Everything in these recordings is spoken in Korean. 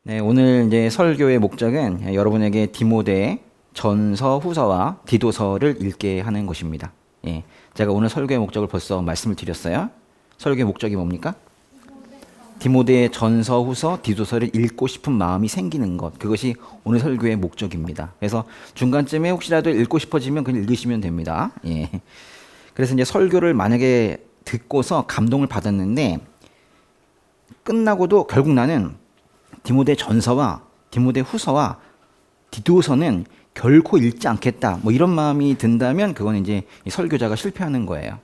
네, 오늘 이제 설교의 목적은 여러분에게 디모데 전서, 후서와 디도서를 읽게 하는 것입니다. 예, 제가 오늘 설교의 목적을 벌써 말씀을 드렸어요. 설교의 목적이 뭡니까? 디모데의 전서, 후서, 디도서를 읽고 싶은 마음이 생기는 것. 그것이 오늘 설교의 목적입니다. 그래서 중간쯤에 혹시라도 읽고 싶어지면 그냥 읽으시면 됩니다. 예. 그래서 이제 설교를 만약에 듣고서 감동을 받았는데 끝나고도 결국 나는 디모데 전서와 디모데 후서와 디도서는 결코 읽지 않겠다. 뭐 이런 마음이 든다면 그건 이제 설교자가 실패하는 거예요.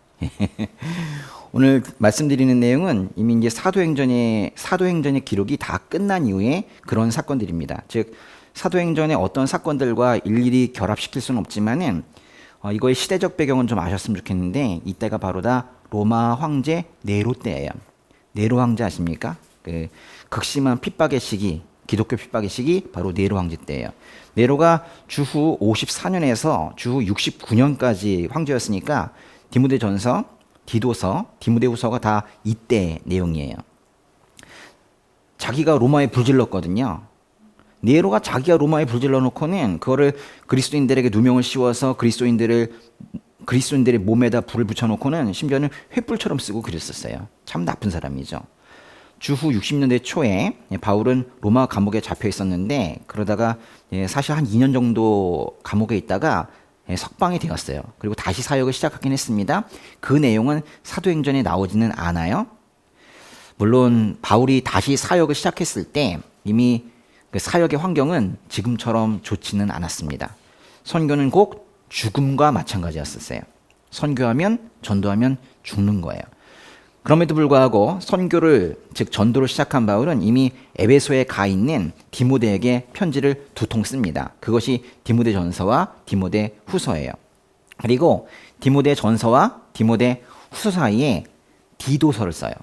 오늘 말씀드리는 내용은 이미 이제 사도행전의 기록이 다 끝난 이후에 그런 사건들입니다. 즉 사도행전의 어떤 사건들과 일일이 결합시킬 수는 없지만은 이거의 시대적 배경은 좀 아셨으면 좋겠는데 이때가 바로 다 로마 황제 네로 때예요. 네로 황제 아십니까? 그 극심한 핍박의 시기, 기독교 핍박의 시기 바로 네로 황제 때예요. 네로가 주후 54년에서 주후 69년까지 황제였으니까 디모데 전서, 디도서, 디모데 후서가 다 이때 내용이에요. 자기가 로마에 불질렀거든요. 네로가 자기가 로마에 불질러 놓고는 그거를 그리스도인들에게 누명을 씌워서 그리스도인들의 몸에다 불을 붙여놓고는 심지어는 횃불처럼 쓰고 그랬었어요. 참 나쁜 사람이죠. 주후 60년대 초에 바울은 로마 감옥에 잡혀 있었는데 그러다가 사실 한 2년 정도 감옥에 있다가 석방이 되었어요. 그리고 다시 사역을 시작하긴 했습니다. 그 내용은 사도행전에 나오지는 않아요. 물론 바울이 다시 사역을 시작했을 때 이미 그 사역의 환경은 지금처럼 좋지는 않았습니다. 선교는 꼭 죽음과 마찬가지였었어요. 선교하면 전도하면 죽는 거예요. 그럼에도 불구하고 선교를 즉 전도를 시작한 바울은 이미 에베소에 가 있는 디모데에게 편지를 2통 씁니다. 그것이 디모데 전서와 디모데 후서예요. 그리고 디모데 전서와 디모데 후서 사이에 디도서를 써요.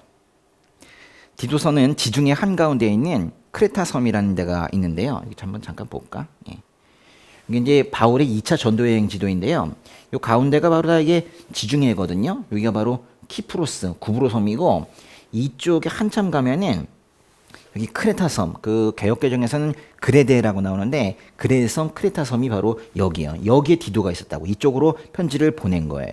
디도서는 지중해 한가운데에 있는 크레타 섬이라는 데가 있는데요. 이거 한번 잠깐 볼까? 예. 이게 이제 바울의 2차 전도여행 지도인데요. 이 가운데가 바로 다 이게 지중해거든요. 여기가 바로 키프로스, 구브로 섬이고 이쪽에 한참 가면은 여기 크레타 섬, 그 개역개정에서는 그레데라고 나오는데 그레데 섬, 크레타 섬이 바로 여기예요. 여기에 디도가 있었다고 이쪽으로 편지를 보낸 거예요.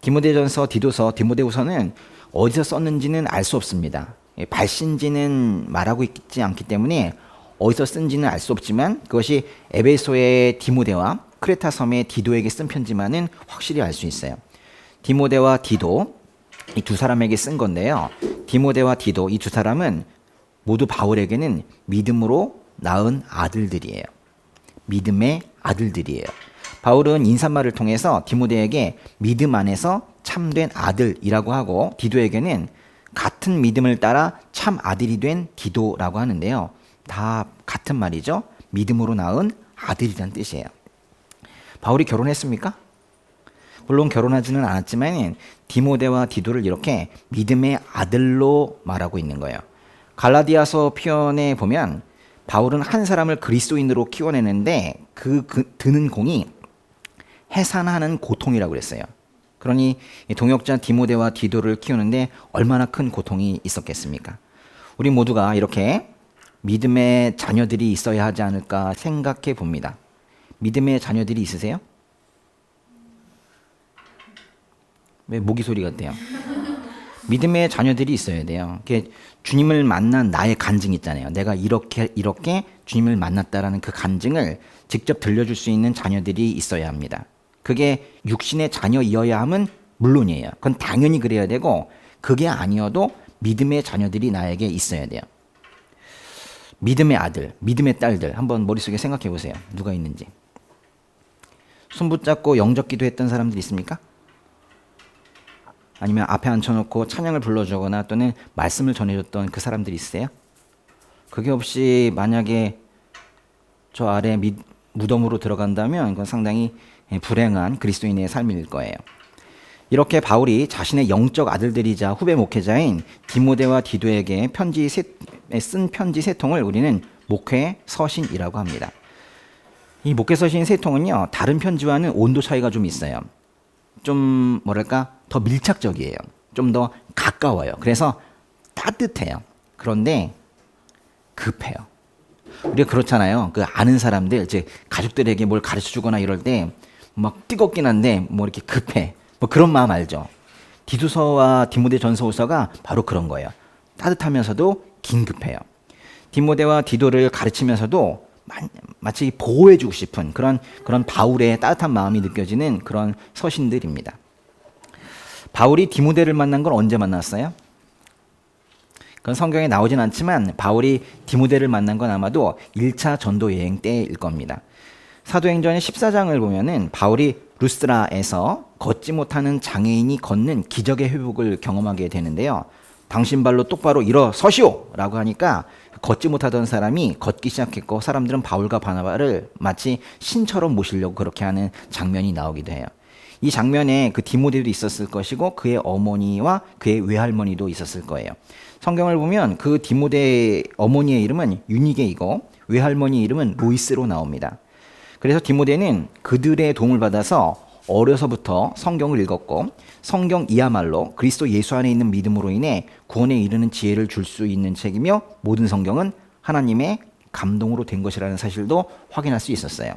디모데전서, 디도서, 디모데후서는 어디서 썼는지는 알 수 없습니다. 발신지는 말하고 있지 않기 때문에 어디서 쓴지는 알 수 없지만 그것이 에베소의 디모데와 크레타 섬의 디도에게 쓴 편지만은 확실히 알 수 있어요. 디모데와 디도 이 두 사람에게 쓴 건데요. 디모데와 디도 이 두 사람은 모두 바울에게는 믿음으로 낳은 아들들이에요. 믿음의 아들들이에요. 바울은 인사말을 통해서 디모데에게 믿음 안에서 참된 아들이라고 하고 디도에게는 같은 믿음을 따라 참 아들이 된 디도라고 하는데요. 다 같은 말이죠. 믿음으로 낳은 아들이란 뜻이에요. 바울이 결혼했습니까? 물론 결혼하지는 않았지만 디모데와 디도를 이렇게 믿음의 아들로 말하고 있는 거예요. 갈라디아서 표현에 보면 바울은 한 사람을 그리스도인으로 키워내는데 그 드는 공이 해산하는 고통이라고 그랬어요. 그러니 동역자 디모데와 디도를 키우는데 얼마나 큰 고통이 있었겠습니까? 우리 모두가 이렇게 믿음의 자녀들이 있어야 하지 않을까 생각해 봅니다. 믿음의 자녀들이 있으세요? 왜 모기 소리 같대요? 믿음의 자녀들이 있어야 돼요. 주님을 만난 나의 간증 있잖아요. 내가 이렇게 주님을 만났다라는 그 간증을 직접 들려줄 수 있는 자녀들이 있어야 합니다. 그게 육신의 자녀이어야 함은 물론이에요. 그건 당연히 그래야 되고 그게 아니어도 믿음의 자녀들이 나에게 있어야 돼요. 믿음의 아들, 믿음의 딸들 한번 머릿속에 생각해 보세요. 누가 있는지. 손 붙잡고 영접 기도했던 사람들 있습니까? 아니면 앞에 앉혀놓고 찬양을 불러주거나 또는 말씀을 전해줬던 그 사람들이 있으세요? 그게 없이 만약에 저 아래 무덤으로 들어간다면 그건 상당히 불행한 그리스도인의 삶일 거예요. 이렇게 바울이 자신의 영적 아들들이자 후배 목회자인 디모데와 디도에게 쓴 편지 세 통을 우리는 목회 서신이라고 합니다. 이 목회 서신 세 통은요, 다른 편지와는 온도 차이가 좀 있어요. 좀 뭐랄까 더 밀착적이에요. 좀 더 가까워요. 그래서 따뜻해요. 그런데 급해요. 우리가 그렇잖아요. 그 아는 사람들, 이제 가족들에게 뭘 가르쳐 주거나 이럴 때 막 뜨겁긴 한데 뭐 이렇게 급해. 뭐 그런 마음 알죠? 디도서와 디모데 전서서가 바로 그런 거예요. 따뜻하면서도 긴급해요. 디모데와 디도를 가르치면서도 마치 보호해주고 싶은 그런 바울의 따뜻한 마음이 느껴지는 그런 서신들입니다. 바울이 디모데를 만난 건 언제 만났어요? 그건 성경에 나오진 않지만 바울이 디모데를 만난 건 아마도 1차 전도 여행 때일 겁니다. 사도행전 14장을 보면은 바울이 루스드라에서 걷지 못하는 장애인이 걷는 기적의 회복을 경험하게 되는데요. 당신 발로 똑바로 일어서시오! 라고 하니까 걷지 못하던 사람이 걷기 시작했고 사람들은 바울과 바나바를 마치 신처럼 모시려고 그렇게 하는 장면이 나오기도 해요. 이 장면에 그 디모데도 있었을 것이고 그의 어머니와 그의 외할머니도 있었을 거예요. 성경을 보면 그 디모데의 어머니의 이름은 유니게이고 외할머니 이름은 로이스로 나옵니다. 그래서 디모데는 그들의 도움을 받아서 어려서부터 성경을 읽었고 성경이야말로 그리스도 예수 안에 있는 믿음으로 인해 구원에 이르는 지혜를 줄 수 있는 책이며 모든 성경은 하나님의 감동으로 된 것이라는 사실도 확인할 수 있었어요.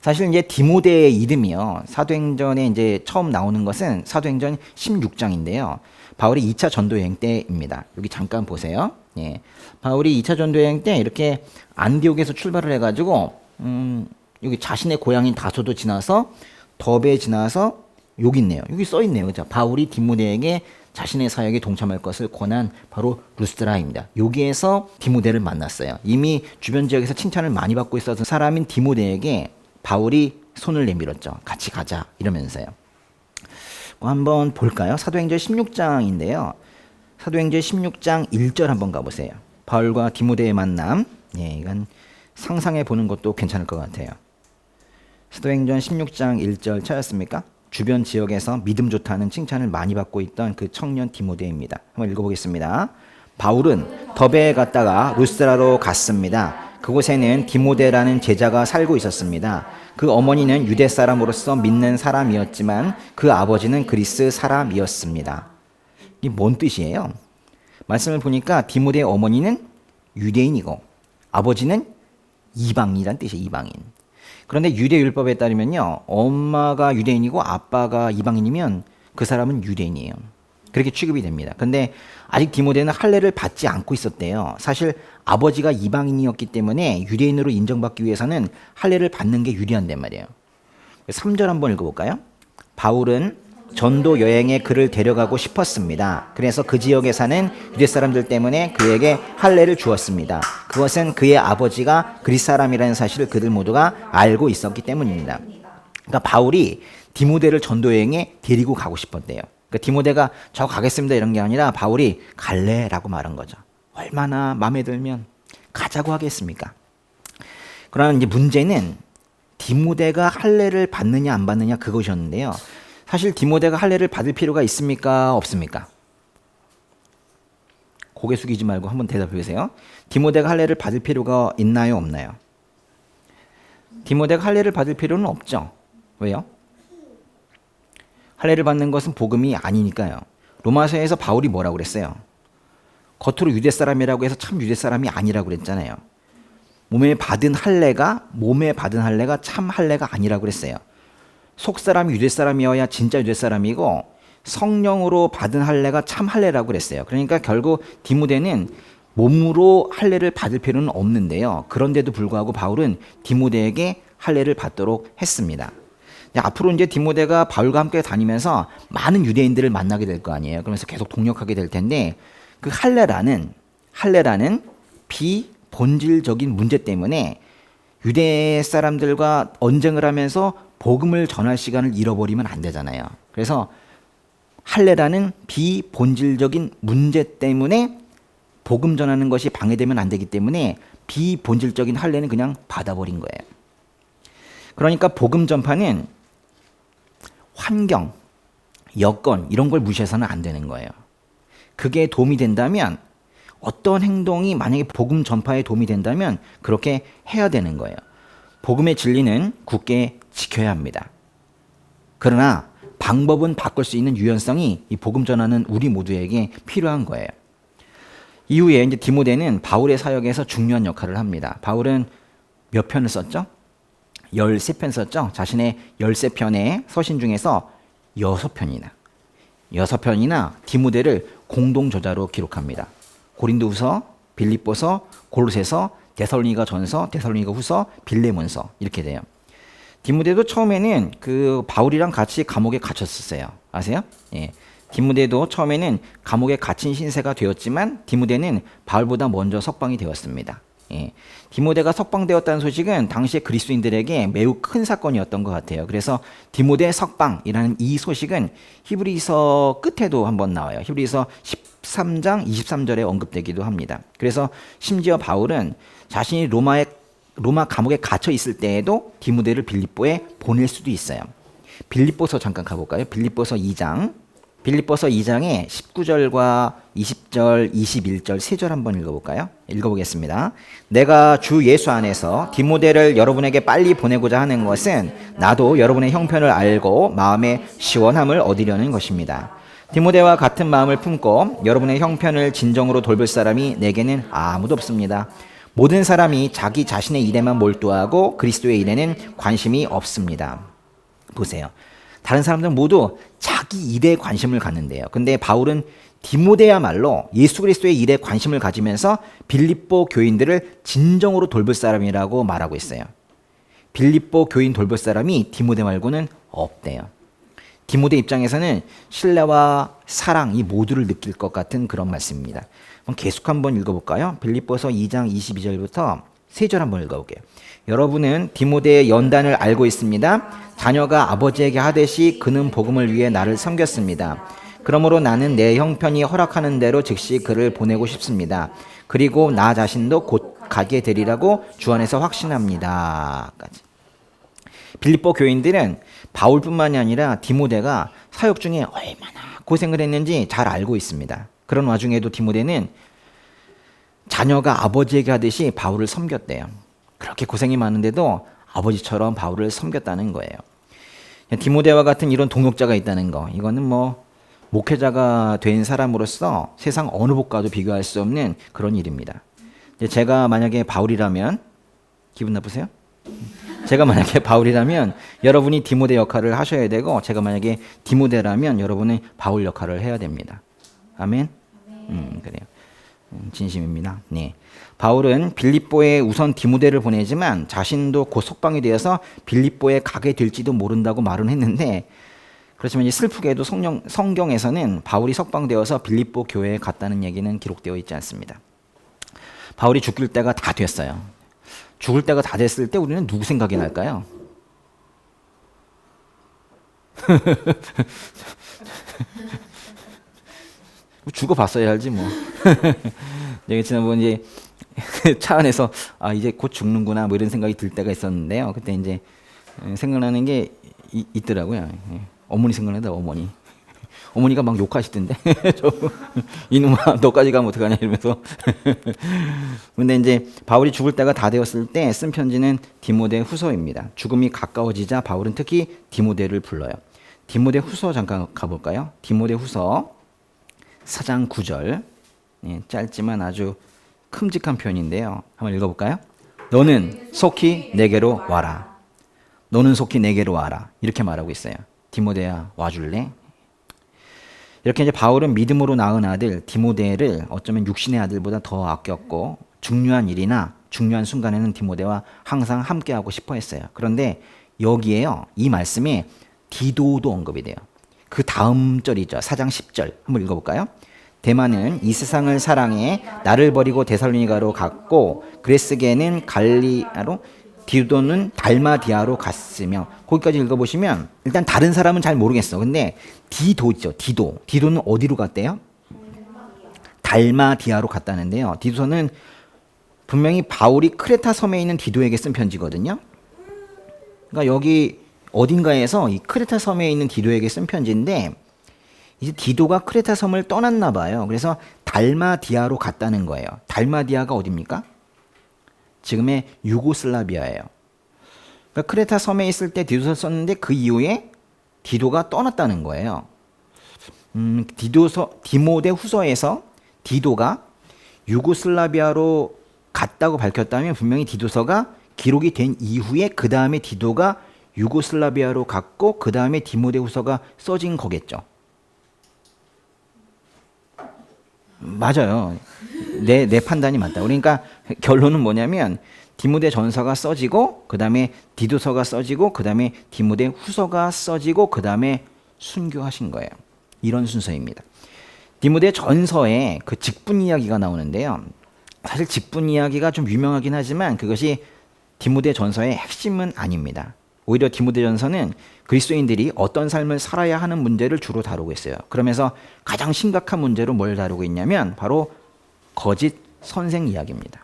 사실 이제 디모데의 이름이요. 사도행전에 이제 처음 나오는 것은 사도행전 16장인데요. 바울이 2차 전도 여행 때입니다. 여기 잠깐 보세요. 예. 바울이 2차 전도 여행 때 이렇게 안디옥에서 출발을 해가지고 여기 자신의 고향인 다소도 지나서 더베 지나서 여기 있네요. 여기 써 있네요. 그죠? 바울이 디모데에게 자신의 사역에 동참할 것을 권한 바로 루스드라입니다. 여기에서 디모데를 만났어요. 이미 주변 지역에서 칭찬을 많이 받고 있었던 사람인 디모데에게 바울이 손을 내밀었죠. 같이 가자 이러면서요. 한번 볼까요? 사도행전 16장인데요. 사도행전 16장 1절 한번 가보세요. 바울과 디모데의 만남. 예, 이건 상상해 보는 것도 괜찮을 것 같아요. 사도행전 16장 1절 찾았습니까? 주변 지역에서 믿음 좋다는 칭찬을 많이 받고 있던 그 청년 디모데입니다. 한번 읽어보겠습니다. 바울은 더베에 갔다가 루스드라로 갔습니다. 그곳에는 디모데라는 제자가 살고 있었습니다. 그 어머니는 유대 사람으로서 믿는 사람이었지만 그 아버지는 그리스 사람이었습니다. 이게 뭔 뜻이에요? 말씀을 보니까 디모데의 어머니는 유대인이고 아버지는 이방인이란 뜻이에요. 이방인. 그런데 유대 율법에 따르면요, 엄마가 유대인이고 아빠가 이방인이면 그 사람은 유대인이에요. 그렇게 취급이 됩니다. 근데 아직 디모데는 할례를 받지 않고 있었대요. 사실 아버지가 이방인이었기 때문에 유대인으로 인정받기 위해서는 할례를 받는 게 유리한단 말이에요. 3절 한번 읽어볼까요? 바울은 전도 여행에 그를 데려가고 싶었습니다. 그래서 그 지역에 사는 유대 사람들 때문에 그에게 할례를 주었습니다. 그것은 그의 아버지가 그리스 사람이라는 사실을 그들 모두가 알고 있었기 때문입니다. 그러니까 바울이 디모데를 전도 여행에 데리고 가고 싶었대요. 그러니까 디모데가 저 가겠습니다 이런 게 아니라 바울이 갈래라고 말한 거죠. 얼마나 마음에 들면 가자고 하겠습니까? 그러나 이제 문제는 디모데가 할례를 받느냐 안 받느냐 그것이었는데요. 사실 디모데가 할례를 받을 필요가 있습니까? 없습니까? 고개 숙이지 말고 한번 대답해 보세요. 디모데가 할례를 받을 필요가 있나요? 없나요? 디모데가 할례를 받을 필요는 없죠. 왜요? 할례를 받는 것은 복음이 아니니까요. 로마서에서 바울이 뭐라고 그랬어요? 겉으로 유대 사람이라고 해서 참 유대 사람이 아니라고 그랬잖아요. 몸에 받은 할례가 참 할례가 아니라고 그랬어요. 속 사람이 유대 사람이어야 진짜 유대 사람이고 성령으로 받은 할례가 참 할례라고 그랬어요. 그러니까 결국 디모데는 몸으로 할례를 받을 필요는 없는데요. 그런데도 불구하고 바울은 디모데에게 할례를 받도록 했습니다. 앞으로 이제 디모데가 바울과 함께 다니면서 많은 유대인들을 만나게 될 거 아니에요. 그러면서 계속 동역하게 될 텐데 그 할례라는 비본질적인 문제 때문에 유대 사람들과 언쟁을 하면서 복음을 전할 시간을 잃어버리면 안 되잖아요. 그래서 할례라는 비본질적인 문제 때문에 복음 전하는 것이 방해되면 안 되기 때문에 비본질적인 할례는 그냥 받아버린 거예요. 그러니까 복음 전파는 환경, 여건 이런 걸 무시해서는 안 되는 거예요. 그게 도움이 된다면 어떤 행동이 만약에 복음 전파에 도움이 된다면 그렇게 해야 되는 거예요. 복음의 진리는 굳게 지켜야 합니다. 그러나 방법은 바꿀 수 있는 유연성이 이 복음 전하는 우리 모두에게 필요한 거예요. 이후에 이제 디모데는 바울의 사역에서 중요한 역할을 합니다. 바울은 몇 편을 썼죠? 13편 썼죠? 자신의 13편의 서신 중에서 6편이나 디모데를 공동 저자로 기록합니다. 고린도후서, 빌립보서, 골로새서, 데살로니가 전서, 데살로니가 후서, 빌레몬서 이렇게 돼요. 디모데도 처음에는 그 바울이랑 같이 감옥에 갇혔었어요. 아세요? 예. 디모데도 처음에는 감옥에 갇힌 신세가 되었지만 디모데는 바울보다 먼저 석방이 되었습니다. 예. 디모데가 석방되었다는 소식은 당시의 그리스도인들에게 매우 큰 사건이었던 것 같아요. 그래서 디모데 석방이라는 이 소식은 히브리서 끝에도 한번 나와요. 히브리서 13장 23절에 언급되기도 합니다. 그래서 심지어 바울은 자신이 로마 감옥에 갇혀 있을 때에도 디모데를 빌립보에 보낼 수도 있어요. 빌립보서 잠깐 가볼까요? 빌립보서 2장에 19절과 20절, 21절 3절 한번 읽어볼까요? 읽어보겠습니다. 내가 주 예수 안에서 디모데를 여러분에게 빨리 보내고자 하는 것은 나도 여러분의 형편을 알고 마음의 시원함을 얻으려는 것입니다. 디모데와 같은 마음을 품고 여러분의 형편을 진정으로 돌볼 사람이 내게는 아무도 없습니다. 모든 사람이 자기 자신의 일에만 몰두하고 그리스도의 일에는 관심이 없습니다. 보세요. 다른 사람들은 모두 자기 일에 관심을 갖는데요. 근데 바울은 디모데야말로 예수 그리스도의 일에 관심을 가지면서 빌립보 교인들을 진정으로 돌볼 사람이라고 말하고 있어요. 빌립보 교인 돌볼 사람이 디모데 말고는 없대요. 디모데 입장에서는 신뢰와 사랑 이 모두를 느낄 것 같은 그런 말씀입니다. 그럼 계속 한번 읽어볼까요? 빌립보서 2장 22절부터 3절 한번 읽어볼게요. 여러분은 디모데의 연단을 알고 있습니다. 자녀가 아버지에게 하듯이 그는 복음을 위해 나를 섬겼습니다. 그러므로 나는 내 형편이 허락하는 대로 즉시 그를 보내고 싶습니다. 그리고 나 자신도 곧 가게 되리라고 주 안에서 확신합니다. 빌립보 교인들은 바울뿐만이 아니라 디모데가 사역 중에 얼마나 고생을 했는지 잘 알고 있습니다. 그런 와중에도 디모데는 자녀가 아버지에게 하듯이 바울을 섬겼대요. 그렇게 고생이 많은데도 아버지처럼 바울을 섬겼다는 거예요. 디모데와 같은 이런 동역자가 있다는 거, 이거는 뭐 목회자가 된 사람으로서 세상 어느 복과도 비교할 수 없는 그런 일입니다. 제가 만약에 바울이라면 기분 나쁘세요? 제가 만약에 바울이라면 여러분이 디모데 역할을 하셔야 되고, 제가 만약에 디모데라면 여러분은 바울 역할을 해야 됩니다. 아멘? 그래요. 진심입니다. 네. 바울은 빌립보에 우선 디모데를 보내지만 자신도 곧 석방이 되어서 빌립보에 가게 될지도 모른다고 말은 했는데, 그렇지만 이제 슬프게도 성경에서는 바울이 석방되어서 빌립보 교회에 갔다는 얘기는 기록되어 있지 않습니다. 바울이 죽을 때가 다 됐어요. 죽을 때가 다 됐을 때 우리는 누구 생각이 날까요? 죽어봤어야 알지 뭐. 내가 지난번 이제 차 안에서 이제 곧 죽는구나 뭐 이런 생각이 들 때가 있었는데요. 그때 이제 생각나는 게 있더라고요. 어머니 생각나다. 어머니가 막 욕하시던데. 이놈아 너까지 가면 어떡하냐 이러면서. 근데 이제 바울이 죽을 때가 다 되었을 때 쓴 편지는 디모데 후서입니다. 죽음이 가까워지자 바울은 특히 디모데를 불러요. 디모데 후서 잠깐 가볼까요? 디모데 후서 4장 9절. 짧지만 아주 큼직한 표현인데요. 한번 읽어볼까요? 너는 속히 내게로 와라. 너는 속히 내게로 와라. 이렇게 말하고 있어요. 디모데야 와줄래? 이렇게 이제 바울은 믿음으로 낳은 아들 디모데를 어쩌면 육신의 아들보다 더 아꼈고, 중요한 일이나 중요한 순간에는 디모데와 항상 함께하고 싶어 했어요. 그런데 여기에요, 이 말씀에 디도도 언급이 돼요. 그 다음 절이죠. 4장 10절 한번 읽어볼까요? 데마는 이 세상을 사랑해 나를 버리고 데살로니가로 갔고, 그레스게는 갈리아로, 디도는 달마디아로 갔으며. 거기까지 읽어보시면 일단 다른 사람은 잘 모르겠어. 근데 디도죠. 디도는 어디로 갔대요? 달마디아로 갔다는데요. 디도서는 분명히 바울이 크레타 섬에 있는 디도에게 쓴 편지거든요. 그러니까 여기 어딘가에서 이 크레타 섬에 있는 디도에게 쓴 편지인데, 이제 디도가 크레타 섬을 떠났나 봐요. 그래서 달마디아로 갔다는 거예요. 달마디아가 어디입니까? 지금의 유고슬라비아예요. 그러니까 크레타 섬에 있을 때 디도서를 썼는데 그 이후에 디도가 떠났다는 거예요. 디모데 후서에서 디도가 유고슬라비아로 갔다고 밝혔다면 분명히 디도서가 기록이 된 이후에 그 다음에 디도가 유고슬라비아로 갔고 그 다음에 디모데후서가 써진 거겠죠. 맞아요. 내 판단이 맞다. 그러니까 결론은 뭐냐면 디모데 전서가 써지고 그 다음에 디도서가 써지고 그 다음에 디모데 후서가 써지고 그 다음에 순교하신 거예요. 이런 순서입니다. 디모데 전서에 그 직분 이야기가 나오는데요. 사실 직분 이야기가 좀 유명하긴 하지만 그것이 디모데 전서의 핵심은 아닙니다. 오히려 디모데 전서는 그리스도인들이 어떤 삶을 살아야 하는 문제를 주로 다루고 있어요. 그러면서 가장 심각한 문제로 뭘 다루고 있냐면 바로 거짓 선생 이야기입니다.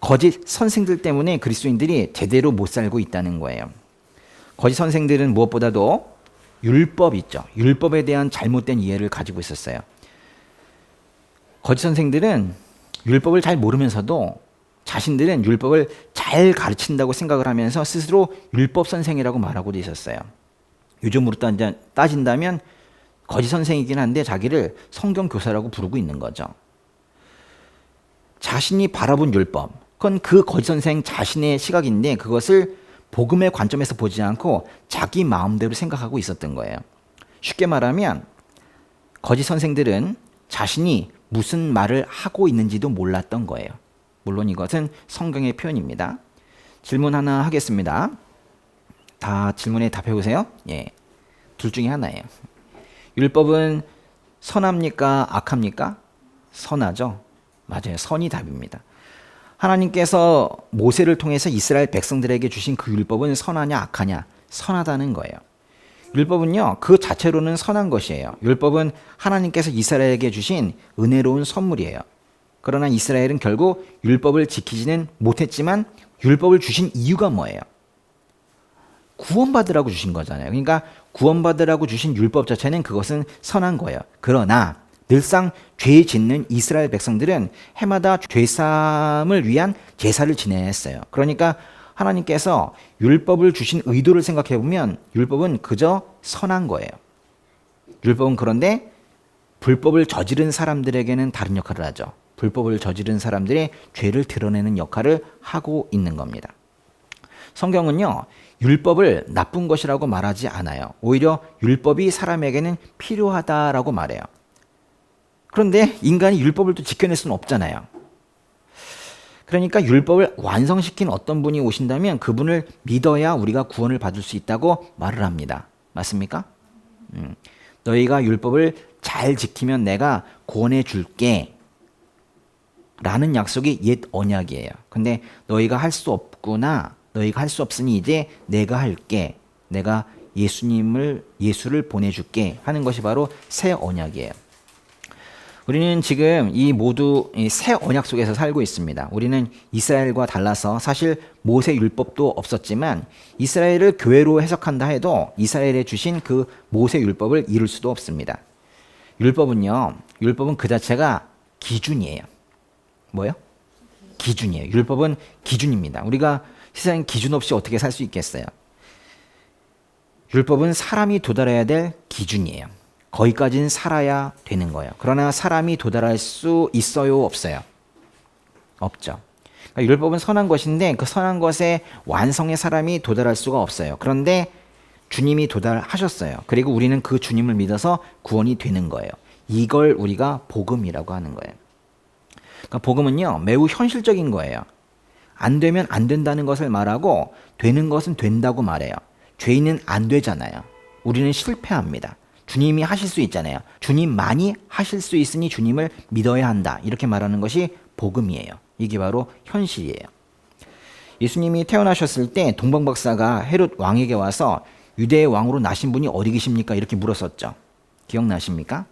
거짓 선생들 때문에 그리스도인들이 제대로 못 살고 있다는 거예요. 거짓 선생들은 무엇보다도 율법 있죠. 율법에 대한 잘못된 이해를 가지고 있었어요. 거짓 선생들은 율법을 잘 모르면서도 자신들은 율법을 잘 가르친다고 생각을 하면서 스스로 율법 선생이라고 말하고도 있었어요. 요즘으로 따진다면 거짓 선생이긴 한데 자기를 성경 교사라고 부르고 있는 거죠. 자신이 바라본 율법, 그건 그 거짓 선생 자신의 시각인데 그것을 복음의 관점에서 보지 않고 자기 마음대로 생각하고 있었던 거예요. 쉽게 말하면 거짓 선생들은 자신이 무슨 말을 하고 있는지도 몰랐던 거예요. 물론 이것은 성경의 표현입니다. 질문 하나 하겠습니다. 다 질문에 답해 보세요. 예, 둘 중에 하나예요. 율법은 선합니까? 악합니까? 선하죠. 맞아요. 선이 답입니다. 하나님께서 모세를 통해서 이스라엘 백성들에게 주신 그 율법은 선하냐 악하냐? 선하다는 거예요. 율법은요, 그 자체로는 선한 것이에요. 율법은 하나님께서 이스라엘에게 주신 은혜로운 선물이에요. 그러나 이스라엘은 결국 율법을 지키지는 못했지만 율법을 주신 이유가 뭐예요? 구원받으라고 주신 거잖아요. 그러니까 구원받으라고 주신 율법 자체는 그것은 선한 거예요. 그러나 늘상 죄 짓는 이스라엘 백성들은 해마다 죄사함을 위한 제사를 지내야 했어요. 그러니까 하나님께서 율법을 주신 의도를 생각해 보면 율법은 그저 선한 거예요. 율법은 그런데 불법을 저지른 사람들에게는 다른 역할을 하죠. 불법을 저지른 사람들의 죄를 드러내는 역할을 하고 있는 겁니다. 성경은요, 율법을 나쁜 것이라고 말하지 않아요. 오히려 율법이 사람에게는 필요하다라고 말해요. 그런데 인간이 율법을 또 지켜낼 수는 없잖아요. 그러니까 율법을 완성시킨 어떤 분이 오신다면 그분을 믿어야 우리가 구원을 받을 수 있다고 말을 합니다. 맞습니까? 너희가 율법을 잘 지키면 내가 구원해 줄게 라는 약속이 옛 언약이에요. 근데 너희가 할 수 없구나. 너희가 할 수 없으니 이제 내가 할게. 내가 예수를 보내줄게 하는 것이 바로 새 언약이에요. 우리는 지금 이 모두 새 언약 속에서 살고 있습니다. 우리는 이스라엘과 달라서 사실 모세 율법도 없었지만 이스라엘을 교회로 해석한다 해도 이스라엘에 주신 그 모세 율법을 이룰 수도 없습니다. 율법은 그 자체가 기준이에요. 뭐요? 기준이에요. 율법은 기준입니다. 우리가 세상에 기준 없이 어떻게 살 수 있겠어요? 율법은 사람이 도달해야 될 기준이에요. 거기까지는 살아야 되는 거예요. 그러나 사람이 도달할 수 있어요? 없어요? 없죠. 그러니까 율법은 선한 것인데 그 선한 것의 완성의 사람이 도달할 수가 없어요. 그런데 주님이 도달하셨어요. 그리고 우리는 그 주님을 믿어서 구원이 되는 거예요. 이걸 우리가 복음이라고 하는 거예요. 그러니까 복음은요, 매우 현실적인 거예요. 안 되면 안 된다는 것을 말하고 되는 것은 된다고 말해요. 죄인은 안 되잖아요. 우리는 실패합니다. 주님이 하실 수 있잖아요. 주님만이 하실 수 있으니 주님을 믿어야 한다. 이렇게 말하는 것이 복음이에요. 이게 바로 현실이에요. 예수님이 태어나셨을 때 동방박사가 헤롯 왕에게 와서 유대의 왕으로 나신 분이 어디 계십니까? 이렇게 물었었죠. 기억나십니까?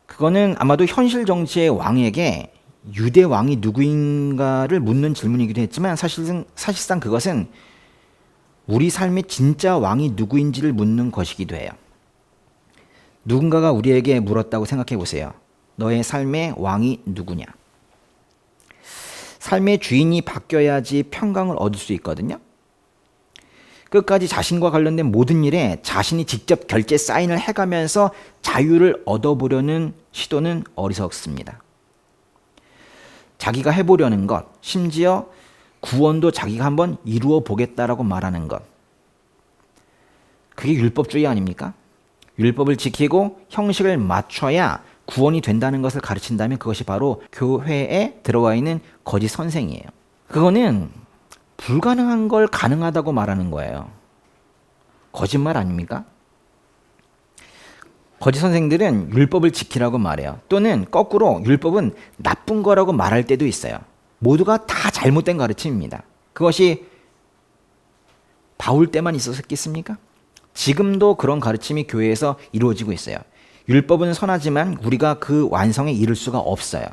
그거는 아마도 현실 정치의 왕에게 유대 왕이 누구인가를 묻는 질문이기도 했지만 사실상 그것은 우리 삶의 진짜 왕이 누구인지를 묻는 것이기도 해요. 누군가가 우리에게 물었다고 생각해 보세요. 너의 삶의 왕이 누구냐? 삶의 주인이 바뀌어야지 평강을 얻을 수 있거든요. 끝까지 자신과 관련된 모든 일에 자신이 직접 결제 사인을 해가면서 자유를 얻어보려는 시도는 어리석습니다. 자기가 해보려는 것, 심지어 구원도 자기가 한번 이루어 보겠다라고 말하는 것, 그게 율법주의 아닙니까? 율법을 지키고 형식을 맞춰야 구원이 된다는 것을 가르친다면 그것이 바로 교회에 들어와 있는 거짓 선생이에요. 그거는 불가능한 걸 가능하다고 말하는 거예요. 거짓말 아닙니까? 거짓 선생들은 율법을 지키라고 말해요. 또는 거꾸로 율법은 나쁜 거라고 말할 때도 있어요. 모두가 다 잘못된 가르침입니다. 그것이 바울 때만 있었겠습니까? 지금도 그런 가르침이 교회에서 이루어지고 있어요. 율법은 선하지만 우리가 그 완성에 이를 수가 없어요.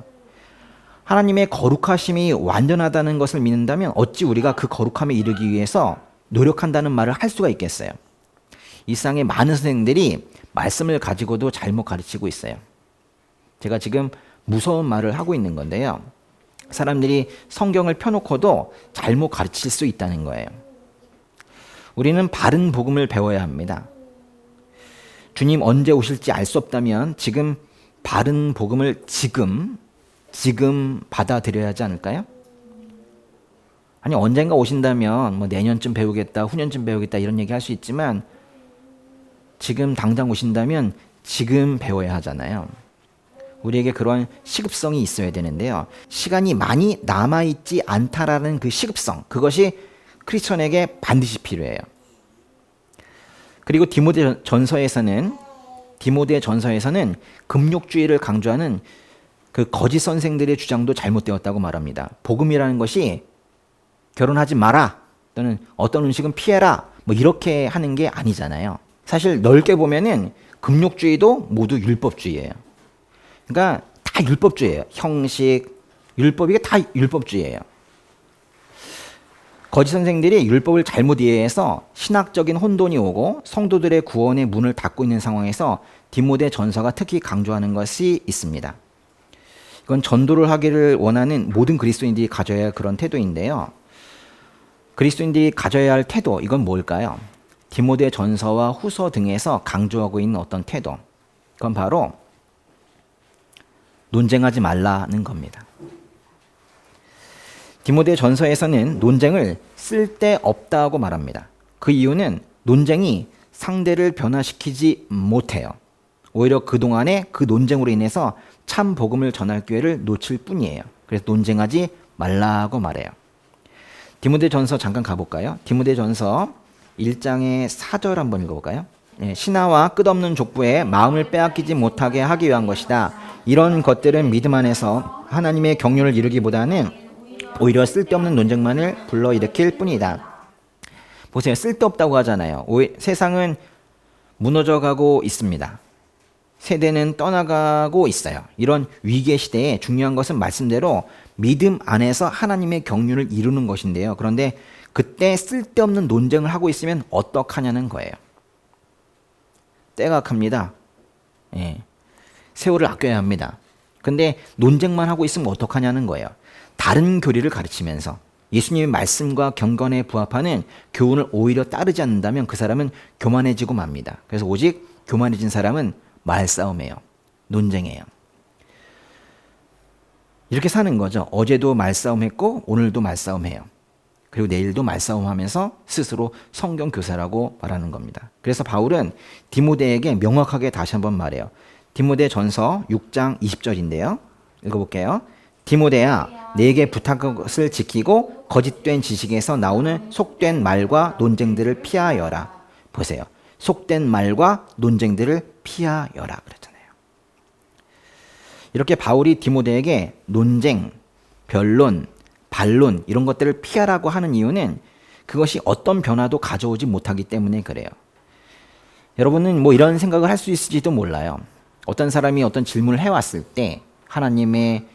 하나님의 거룩하심이 완전하다는 것을 믿는다면 어찌 우리가 그 거룩함에 이르기 위해서 노력한다는 말을 할 수가 있겠어요. 이 세상에 많은 선생들이 말씀을 가지고도 잘못 가르치고 있어요. 제가 지금 무서운 말을 하고 있는 건데요. 사람들이 성경을 펴놓고도 잘못 가르칠 수 있다는 거예요. 우리는 바른 복음을 배워야 합니다. 주님 언제 오실지 알 수 없다면 지금 바른 복음을 지금 받아들여야 하지 않을까요? 아니 언젠가 오신다면 뭐 내년쯤 배우겠다, 후년쯤 배우겠다 이런 얘기 할 수 있지만 지금 당장 오신다면 지금 배워야 하잖아요. 우리에게 그런 시급성이 있어야 되는데요. 시간이 많이 남아있지 않다라는 그 시급성, 그것이 크리스천에게 반드시 필요해요. 그리고 디모데 전서에서는 금욕주의를 강조하는 그 거짓 선생들의 주장도 잘못되었다고 말합니다. 복음이라는 것이 결혼하지 마라 또는 어떤 음식은 피해라 뭐 이렇게 하는 게 아니잖아요. 사실 넓게 보면은 금욕주의도 모두 율법주의예요. 그러니까 다 율법주의예요. 형식, 율법이 다 율법주의예요. 거짓 선생들이 율법을 잘못 이해해서 신학적인 혼돈이 오고 성도들의 구원의 문을 닫고 있는 상황에서 디모데 전서가 특히 강조하는 것이 있습니다. 이건 전도를 하기를 원하는 모든 그리스도인들이 가져야 할 그런 태도인데요. 그리스도인들이 가져야 할 태도, 이건 뭘까요? 디모데 전서와 후서 등에서 강조하고 있는 어떤 태도, 그건 바로 논쟁하지 말라는 겁니다. 디모데 전서에서는 논쟁을 쓸데없다고 말합니다. 그 이유는 논쟁이 상대를 변화시키지 못해요. 오히려 그동안에 그 논쟁으로 인해서 참 복음을 전할 기회를 놓칠 뿐이에요. 그래서 논쟁하지 말라고 말해요. 디모데 전서 잠깐 가볼까요? 디모데 전서 1장의 4절 한번 읽어볼까요? 신하와 끝없는 족부에 마음을 빼앗기지 못하게 하기 위한 것이다. 이런 것들은 믿음 안에서 하나님의 경륜을 이루기보다는 오히려 쓸데없는 논쟁만을 불러일으킬 뿐이다. 보세요. 쓸데없다고 하잖아요. 세상은 무너져가고 있습니다. 세대는 떠나가고 있어요. 이런 위기의 시대에 중요한 것은 말씀대로 믿음 안에서 하나님의 경륜을 이루는 것인데요. 그런데 그때 쓸데없는 논쟁을 하고 있으면 어떡하냐는 거예요. 때가 갑니다. 세월을 아껴야 합니다. 근데 논쟁만 하고 있으면 어떡하냐는 거예요. 다른 교리를 가르치면서 예수님의 말씀과 경건에 부합하는 교훈을 오히려 따르지 않는다면 그 사람은 교만해지고 맙니다. 그래서 오직 교만해진 사람은 말싸움이에요. 논쟁이에요. 이렇게 사는 거죠. 어제도 말싸움했고 오늘도 말싸움해요. 그리고 내일도 말싸움하면서 스스로 성경 교사라고 말하는 겁니다. 그래서 바울은 디모데에게 명확하게 다시 한번 말해요. 디모데 전서 6장 20절인데요. 읽어볼게요. 디모데야, 내게 부탁한 것을 지키고 거짓된 지식에서 나오는 속된 말과 논쟁들을 피하여라. 보세요. 속된 말과 논쟁들을 피하여라 그랬잖아요. 이렇게 바울이 디모데에게 논쟁, 변론, 반론 이런 것들을 피하라고 하는 이유는 그것이 어떤 변화도 가져오지 못하기 때문에 그래요. 여러분은 뭐 이런 생각을 할 수 있을지도 몰라요. 어떤 사람이 어떤 질문을 해왔을 때 하나님의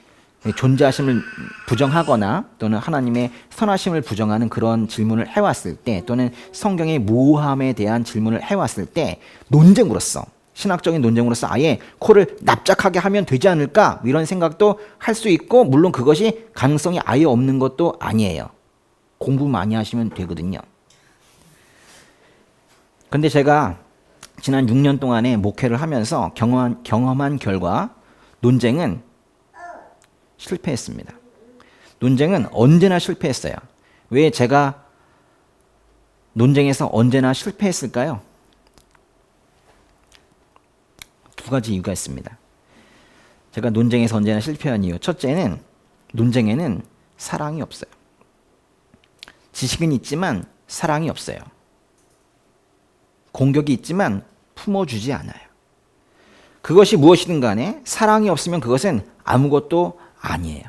존재하심을 부정하거나 또는 하나님의 선하심을 부정하는 그런 질문을 해왔을 때 또는 성경의 모호함에 대한 질문을 해왔을 때 논쟁으로서 신학적인 논쟁으로서 아예 코를 납작하게 하면 되지 않을까 이런 생각도 할 수 있고 물론 그것이 가능성이 아예 없는 것도 아니에요. 공부 많이 하시면 되거든요. 근데 제가 지난 6년 동안에 목회를 하면서 경험한 결과 논쟁은 실패했습니다. 논쟁은 언제나 실패했어요. 왜 제가 논쟁에서 언제나 실패했을까요? 두 가지 이유가 있습니다. 제가 논쟁에서 언제나 실패한 이유. 첫째는 논쟁에는 사랑이 없어요. 지식은 있지만 사랑이 없어요. 공격이 있지만 품어주지 않아요. 그것이 무엇이든 간에 사랑이 없으면 그것은 아무것도 아니에요.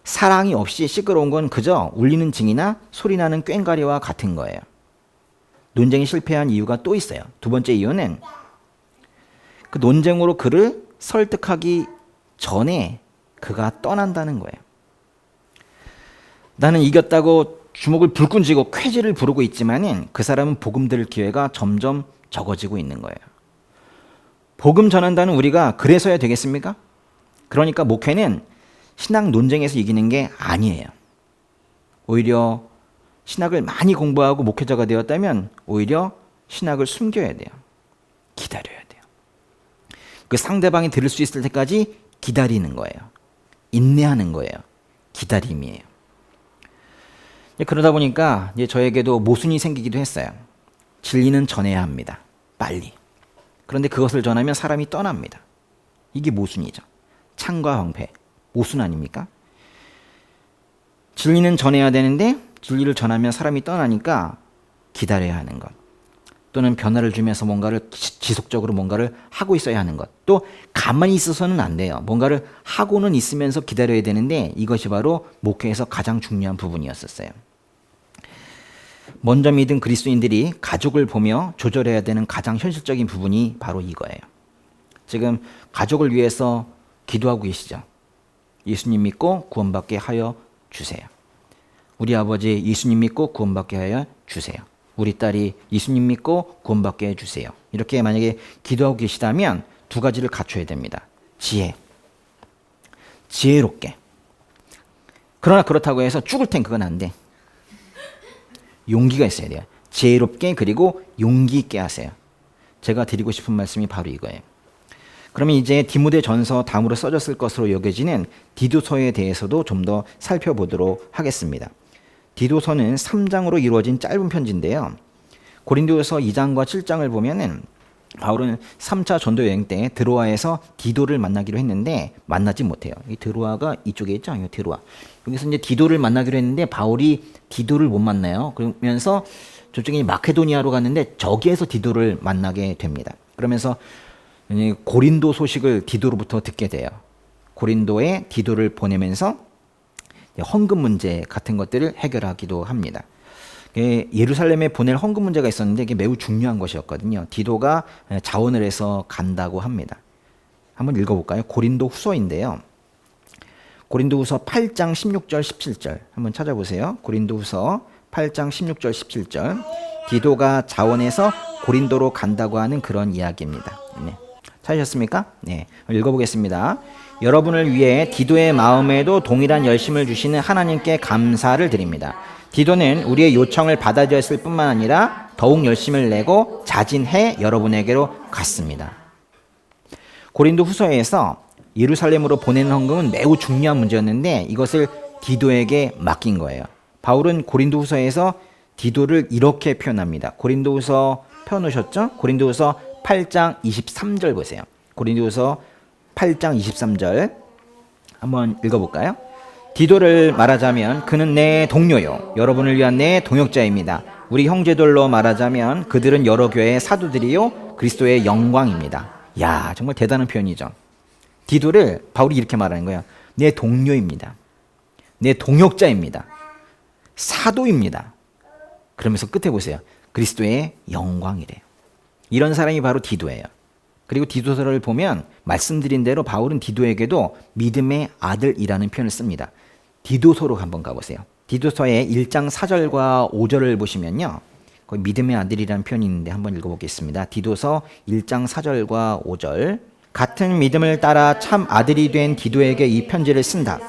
사랑이 없이 시끄러운 건 그저 울리는 징이나 소리나는 꽹과리와 같은 거예요. 논쟁이 실패한 이유가 또 있어요. 두 번째 이유는 그 논쟁으로 그를 설득하기 전에 그가 떠난다는 거예요. 나는 이겼다고 주먹을 불끈 쥐고 쾌지를 부르고 있지만은 그 사람은 복음 들을 기회가 점점 적어지고 있는 거예요. 복음 전한다는 우리가 그래서야 되겠습니까? 그러니까 목회는 신학 논쟁에서 이기는 게 아니에요. 오히려 신학을 많이 공부하고 목회자가 되었다면 오히려 신학을 숨겨야 돼요. 기다려야 돼요. 그 상대방이 들을 수 있을 때까지 기다리는 거예요. 인내하는 거예요. 기다림이에요. 그러다 보니까 이제 저에게도 모순이 생기기도 했어요. 진리는 전해야 합니다. 빨리. 그런데 그것을 전하면 사람이 떠납니다. 이게 모순이죠. 창과 방패. 모순 아닙니까? 진리는 전해야 되는데 진리를 전하면 사람이 떠나니까 기다려야 하는 것. 또는 변화를 주면서 뭔가를 지속적으로 뭔가를 하고 있어야 하는 것. 또 가만히 있어서는 안 돼요. 뭔가를 하고는 있으면서 기다려야 되는데 이것이 바로 목회에서 가장 중요한 부분이었었어요. 먼저 믿은 그리스도인들이 가족을 보며 조절해야 되는 가장 현실적인 부분이 바로 이거예요. 지금 가족을 위해서 기도하고 계시죠? 예수님 믿고 구원받게 하여 주세요. 우리 아버지 예수님 믿고 구원받게 하여 주세요. 우리 딸이 예수님 믿고 구원받게 해주세요. 이렇게 만약에 기도하고 계시다면 두 가지를 갖춰야 됩니다. 지혜롭게. 그러나 그렇다고 해서 죽을 땐 그건 안 돼. 용기가 있어야 돼요. 지혜롭게 그리고 용기 있게 하세요. 제가 드리고 싶은 말씀이 바로 이거예요. 그러면 이제 디모데전서 다음으로 써졌을 것으로 여겨지는 디도서에 대해서도 좀 더 살펴보도록 하겠습니다. 디도서는 3장으로 이루어진 짧은 편지인데요. 고린도후서 2장과 7장을 보면은 바울은 3차 전도 여행 때 드로아에서 디도를 만나기로 했는데 만나지 못해요. 이 드로아가 이쪽에 있죠. 이 드로아. 여기서 이제 디도를 만나기로 했는데 바울이 디도를 못 만나요. 그러면서 저쪽에 마케도니아로 갔는데 저기에서 디도를 만나게 됩니다. 그러면서 고린도 소식을 디도로부터 듣게 돼요. 고린도에 디도를 보내면서 헌금 문제 같은 것들을 해결하기도 합니다. 예루살렘에 보낼 헌금 문제가 있었는데 이게 매우 중요한 것이었거든요. 디도가 자원을 해서 간다고 합니다. 한번 읽어볼까요? 고린도 후서인데요. 고린도 후서 8장 16절 17절 한번 찾아보세요. 고린도 후서 8장 16절 17절 디도가 자원해서 고린도로 간다고 하는 그런 이야기입니다. 네. 찾으셨습니까? 네, 읽어보겠습니다. 여러분을 위해 디도의 마음에도 동일한 열심을 주시는 하나님께 감사를 드립니다. 디도는 우리의 요청을 받아들였을 뿐만 아니라 더욱 열심을 내고 자진해 여러분에게로 갔습니다. 고린도 후서에서 예루살렘으로 보내는 헌금은 매우 중요한 문제였는데 이것을 디도에게 맡긴 거예요. 바울은 고린도 후서에서 디도를 이렇게 표현합니다. 고린도 후서 펴놓으셨죠? 고린도 후서 8장 23절 보세요. 고린도후서 8장 23절 한번 읽어볼까요? 디도를 말하자면 그는 내 동료요 여러분을 위한 내 동역자입니다. 우리 형제들로 말하자면 그들은 여러 교회의 사도들이요 그리스도의 영광입니다. 야, 정말 대단한 표현이죠. 디도를 바울이 이렇게 말하는 거예요. 내 동료입니다. 내 동역자입니다. 사도입니다. 그러면서 끝에 보세요. 그리스도의 영광이래요. 이런 사람이 바로 디도예요. 그리고 디도서를 보면 말씀드린 대로 바울은 디도에게도 믿음의 아들이라는 표현을 씁니다. 디도서로 한번 가보세요. 디도서의 1장 4절과 5절을 보시면요. 거기 믿음의 아들이라는 표현이 있는데 한번 읽어보겠습니다. 디도서 1장 4절과 5절 같은 믿음을 따라 참 아들이 된 디도에게 이 편지를 쓴다.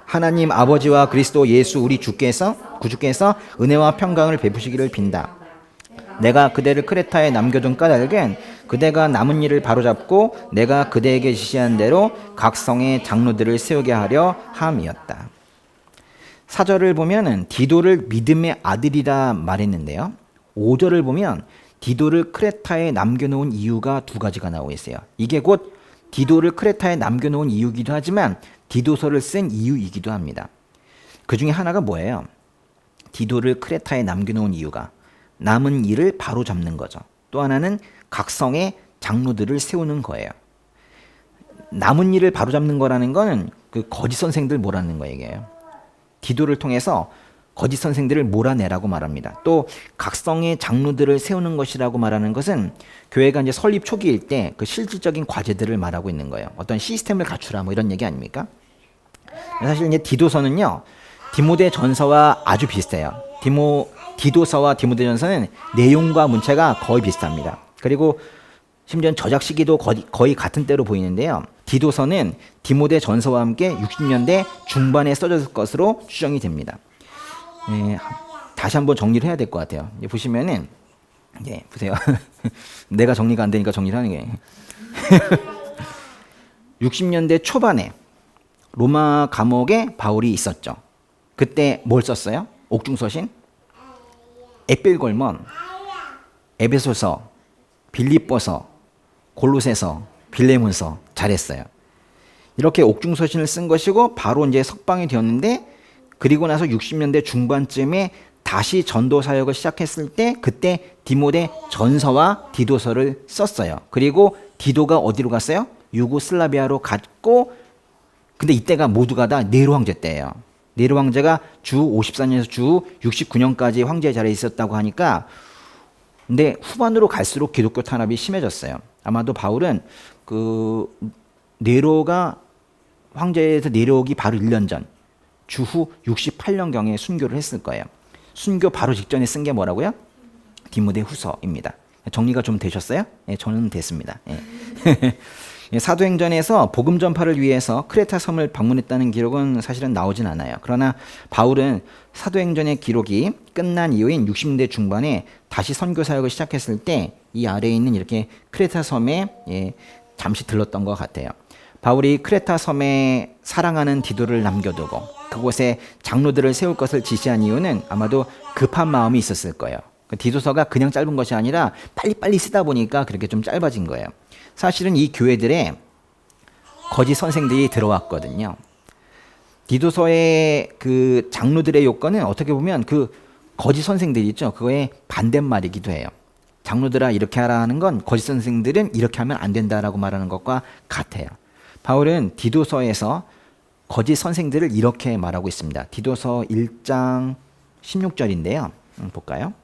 하나님 아버지와 그리스도 예수 우리 구주께서 은혜와 평강을 베푸시기를 빈다. 내가 그대를 크레타에 남겨둔 까닭은 그대가 남은 일을 바로잡고 내가 그대에게 지시한 대로 각 성의 장로들을 세우게 하려 함이었다. 4절을 보면은 디도를 믿음의 아들이라 말했는데요. 5절을 보면 디도를 크레타에 남겨놓은 이유가 두 가지가 나오고 있어요. 이게 곧 디도를 크레타에 남겨놓은 이유이기도 하지만 디도서를 쓴 이유이기도 합니다. 그 중에 하나가 뭐예요? 디도를 크레타에 남겨놓은 이유가 남은 일을 바로 잡는 거죠. 또 하나는 각 성의 장로들을 세우는 거예요. 남은 일을 바로 잡는 거라는 거는 그 거짓 선생들 몰아내는 거예요. 디도를 통해서 거짓 선생들을 몰아내라고 말합니다. 또 각성의 장로들을 세우는 것이라고 말하는 것은 교회가 이제 설립 초기일 때 그 실질적인 과제들을 말하고 있는 거예요. 어떤 시스템을 갖추라 뭐 이런 얘기 아닙니까? 사실 이제 디도서는요, 디모데 전서와 아주 비슷해요. 디도서와 디모데 전서는 내용과 문체가 거의 비슷합니다. 그리고 심지어 저작 시기도 거의 같은 때로 보이는데요. 디도서는 디모데 전서와 함께 60년대 중반에 써졌을 것으로 추정이 됩니다. 다시 한번 정리를 해야 될 것 같아요. 보시면은, 보세요. 내가 정리가 안 되니까 정리를 하는 게. 60년대 초반에 로마 감옥에 바울이 있었죠. 그때 뭘 썼어요? 옥중서신? 에필골몬, 에베소서, 빌립보서, 골로새서, 빌레몬서 잘했어요. 이렇게 옥중서신을 쓴 것이고 바로 이제 석방이 되었는데, 그리고 나서 60년대 중반쯤에 다시 전도 사역을 시작했을 때 그때 디모데 전서와 디도서를 썼어요. 그리고 디도가 어디로 갔어요? 유고슬라비아로 갔고, 근데 이때가 모두가 다 네로 황제 때예요. 네로 황제가 주 54년에서 주 69년까지 황제의 자리에 있었다고 하니까, 근데 후반으로 갈수록 기독교 탄압이 심해졌어요. 아마도 바울은 그 네로가 황제에서 내려오기 바로 1년 전 주후 68년경에 순교를 했을 거예요. 순교 바로 직전에 쓴 게 뭐라고요? 디모데 후서입니다. 정리가 좀 되셨어요? 저는 됐습니다. 사도행전에서 복음 전파를 위해서 크레타 섬을 방문했다는 기록은 사실은 나오진 않아요. 그러나 바울은 사도행전의 기록이 끝난 이후인 60대 중반에 다시 선교 사역을 시작했을 때 이 아래에 있는 이렇게 크레타 섬에 잠시 들렀던 것 같아요. 바울이 크레타 섬에 사랑하는 디도를 남겨두고 그곳에 장로들을 세울 것을 지시한 이유는 아마도 급한 마음이 있었을 거예요. 디도서가 그냥 짧은 것이 아니라 빨리빨리 쓰다 보니까 그렇게 좀 짧아진 거예요. 사실은 이 교회들에 거짓 선생들이 들어왔거든요. 디도서의 그 장로들의 요건은 어떻게 보면 그 거짓 선생들이 있죠. 그거의 반대말이기도 해요. 장로들아 이렇게 하라 하는 건 거짓 선생들은 이렇게 하면 안 된다라고 말하는 것과 같아요. 바울은 디도서에서 거짓 선생들을 이렇게 말하고 있습니다. 디도서 1장 16절인데요. 볼까요?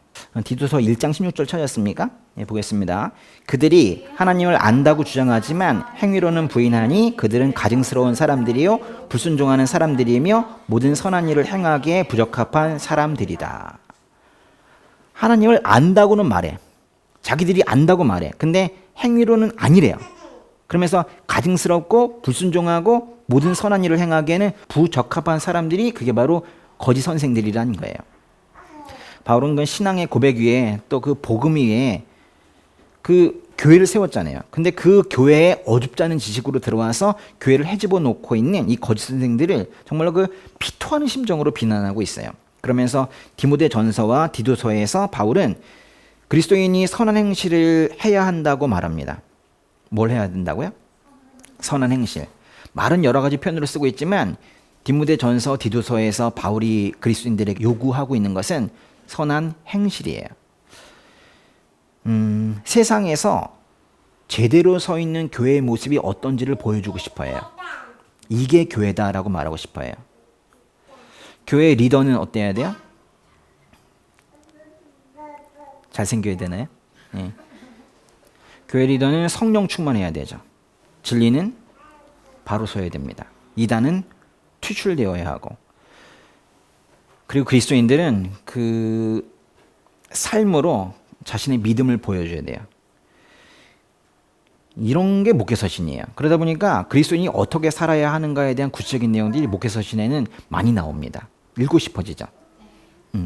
디도서 1장 16절 찾았습니까? 보겠습니다. 그들이 하나님을 안다고 주장하지만 행위로는 부인하니 그들은 가증스러운 사람들이요 불순종하는 사람들이며 모든 선한 일을 행하기에 부적합한 사람들이다. 하나님을 안다고는 말해. 자기들이 안다고 말해. 근데 행위로는 아니래요. 그러면서 가증스럽고 불순종하고 모든 선한 일을 행하기에는 부적합한 사람들이 그게 바로 거짓 선생들이라는 거예요. 바울은 그 신앙의 고백 위에 또 그 복음 위에 그 교회를 세웠잖아요. 근데 그 교회에 어줍지 않은 지식으로 들어와서 교회를 헤집어 놓고 있는 이 거짓 선생들을 정말로 그 피토하는 심정으로 비난하고 있어요. 그러면서 디모데 전서와 디도서에서 바울은 그리스도인이 선한 행실을 해야 한다고 말합니다. 뭘 해야 된다고요? 선한 행실. 말은 여러 가지 표현으로 쓰고 있지만 디모데 전서, 디도서에서 바울이 그리스도인들에게 요구하고 있는 것은 선한 행실이에요. 세상에서 제대로 서 있는 교회의 모습이 어떤지를 보여주고 싶어요. 이게 교회다라고 말하고 싶어요. 교회 리더는 어때야 돼요? 잘생겨야 되나요? 네. 교회 리더는 성령 충만해야 되죠. 진리는 바로 서야 됩니다. 이단은 퇴출되어야 하고, 그리고 그리스도인들은 그 삶으로 자신의 믿음을 보여줘야 돼요. 이런 게 목회서신이에요. 그러다 보니까 그리스도인이 어떻게 살아야 하는가에 대한 구체적인 내용들이 목회서신에는 많이 나옵니다. 읽고 싶어지죠.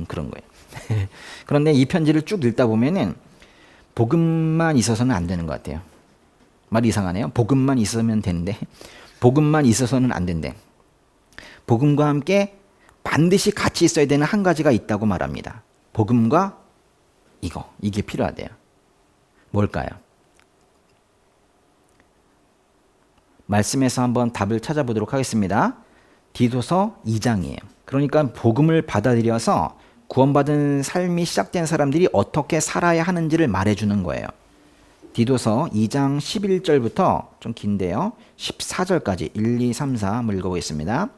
그런 거예요. 그런데 이 편지를 쭉 읽다 보면은 복음만 있어서는 안 되는 것 같아요. 말이 이상하네요. 복음만 있으면 되는데 복음만 있어서는 안 된대. 복음과 함께 반드시 같이 있어야 되는 한 가지가 있다고 말합니다. 복음과 이게 필요하대요. 뭘까요? 말씀에서 한번 답을 찾아보도록 하겠습니다. 디도서 2장이에요. 그러니까 복음을 받아들여서 구원받은 삶이 시작된 사람들이 어떻게 살아야 하는지를 말해주는 거예요. 디도서 2장 11절부터 좀 긴데요. 14절까지 1, 2, 3, 4 한번 읽어보겠습니다.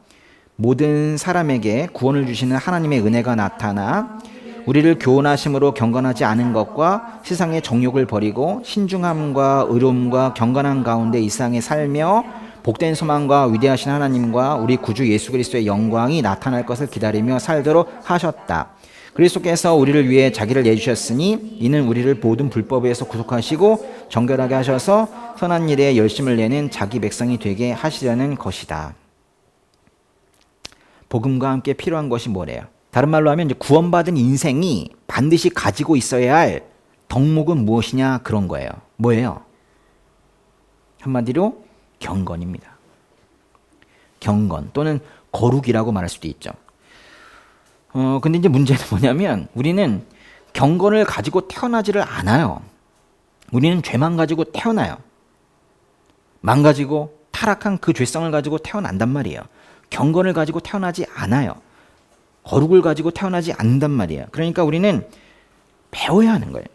모든 사람에게 구원을 주시는 하나님의 은혜가 나타나 우리를 교훈하심으로 경건하지 않은 것과 세상의 정욕을 버리고 신중함과 의로움과 경건한 가운데 이 세상에 살며 복된 소망과 위대하신 하나님과 우리 구주 예수 그리스도의 영광이 나타날 것을 기다리며 살도록 하셨다. 그리스도께서 우리를 위해 자기를 내주셨으니 이는 우리를 모든 불법에서 구속하시고 정결하게 하셔서 선한 일에 열심을 내는 자기 백성이 되게 하시려는 것이다. 복음과 함께 필요한 것이 뭐래요? 다른 말로 하면 이제 구원받은 인생이 반드시 가지고 있어야 할 덕목은 무엇이냐 그런 거예요. 뭐예요? 한마디로 경건입니다. 경건 또는 거룩이라고 말할 수도 있죠. 근데 이제 문제는 뭐냐면 우리는 경건을 가지고 태어나지를 않아요. 우리는 죄만 가지고 태어나요. 망가지고 타락한 그 죄성을 가지고 태어난단 말이에요. 경건을 가지고 태어나지 않아요. 거룩을 가지고 태어나지 않는단 말이에요. 그러니까 우리는 배워야 하는 거예요.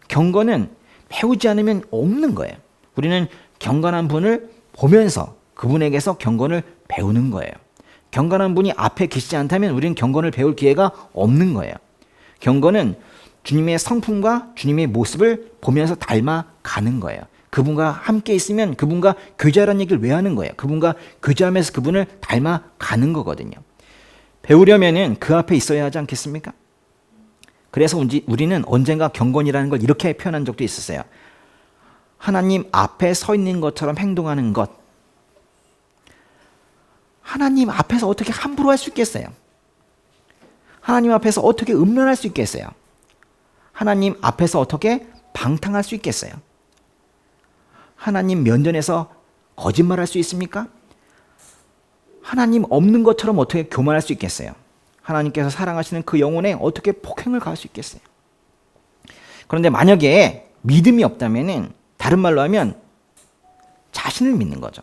경건은 배우지 않으면 없는 거예요. 우리는 경건한 분을 보면서 그분에게서 경건을 배우는 거예요. 경건한 분이 앞에 계시지 않다면 우리는 경건을 배울 기회가 없는 거예요. 경건은 주님의 성품과 주님의 모습을 보면서 닮아가는 거예요. 그분과 함께 있으면 그분과 교제하라는 얘기를 왜 하는 거예요? 그분과 교제하면서 그분을 닮아가는 거거든요. 배우려면은 그 앞에 있어야 하지 않겠습니까? 그래서 우리는 언젠가 경건이라는 걸 이렇게 표현한 적도 있었어요. 하나님 앞에 서 있는 것처럼 행동하는 것. 하나님 앞에서 어떻게 함부로 할 수 있겠어요? 하나님 앞에서 어떻게 음란할 수 있겠어요? 하나님 앞에서 어떻게 방탕할 수 있겠어요? 하나님 면전에서 거짓말할 수 있습니까? 하나님 없는 것처럼 어떻게 교만할 수 있겠어요? 하나님께서 사랑하시는 그 영혼에 어떻게 폭행을 가할 수 있겠어요? 그런데 만약에 믿음이 없다면은 다른 말로 하면 자신을 믿는 거죠.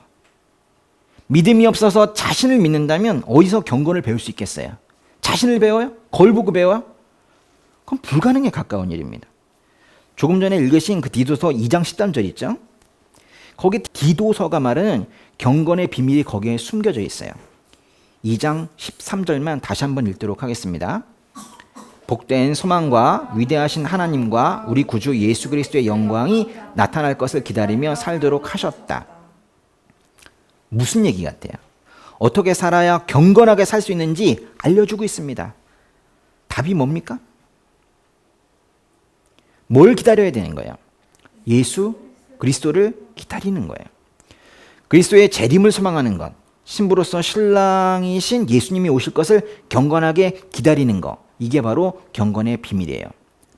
믿음이 없어서 자신을 믿는다면 어디서 경건을 배울 수 있겠어요? 자신을 배워요? 거울 보고 배워요? 그럼 불가능에 가까운 일입니다. 조금 전에 읽으신 그 디도서 2장 13절 있죠? 거기 디도서가 말하는 경건의 비밀이 거기에 숨겨져 있어요. 2장 13절만 다시 한번 읽도록 하겠습니다. 복된 소망과 위대하신 하나님과 우리 구주 예수 그리스도의 영광이 나타날 것을 기다리며 살도록 하셨다. 무슨 얘기 같아요? 어떻게 살아야 경건하게 살 수 있는지 알려주고 있습니다. 답이 뭡니까? 뭘 기다려야 되는 거예요? 예수 그리스도를 기다리는 거예요. 그리스도의 재림을 소망하는 것, 신부로서 신랑이신 예수님이 오실 것을 경건하게 기다리는 것, 이게 바로 경건의 비밀이에요.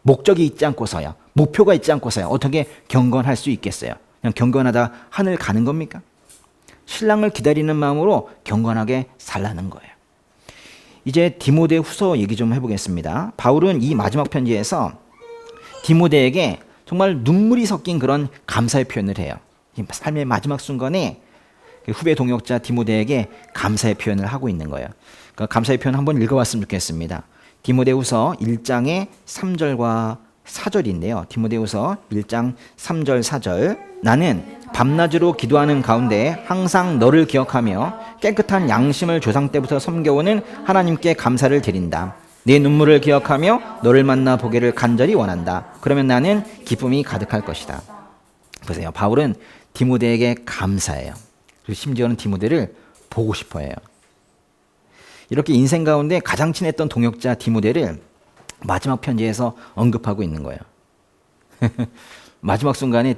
목적이 있지 않고서야, 목표가 있지 않고서야 어떻게 경건할 수 있겠어요? 그냥 경건하다 하늘 가는 겁니까? 신랑을 기다리는 마음으로 경건하게 살라는 거예요. 이제 디모데 후서 얘기 좀 해보겠습니다. 바울은 이 마지막 편지에서 디모데에게 정말 눈물이 섞인 그런 감사의 표현을 해요. 삶의 마지막 순간에 후배 동역자 디모데에게 감사의 표현을 하고 있는 거예요. 그 감사의 표현 한번 읽어봤으면 좋겠습니다. 디모데후서 1장의 3절과 4절인데요. 디모데후서 1장 3절 4절. 나는 밤낮으로 기도하는 가운데 항상 너를 기억하며 깨끗한 양심을 조상 때부터 섬겨오는 하나님께 감사를 드린다. 내 눈물을 기억하며 너를 만나 보기를 간절히 원한다. 그러면 나는 기쁨이 가득할 것이다. 보세요. 바울은 디모데에게 감사해요. 그리고 심지어는 디모데를 보고 싶어해요. 이렇게 인생 가운데 가장 친했던 동역자 디모데를 마지막 편지에서 언급하고 있는 거예요. 마지막 순간에